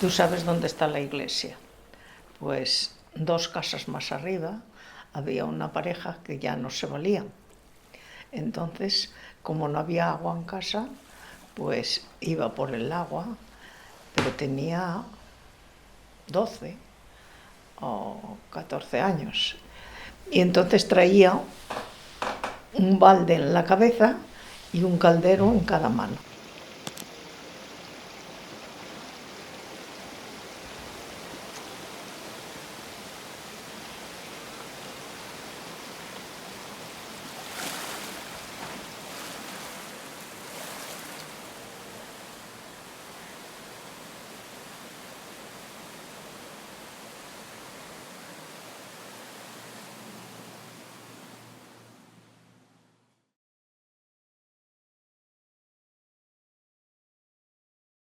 ¿Tú sabes dónde está la iglesia? Pues 2 casas más arriba había una pareja que ya no se valían. Entonces, como no había agua en casa, pues iba por el agua, pero tenía 12 o 14 años. Y entonces traía un balde en la cabeza y un caldero en cada mano.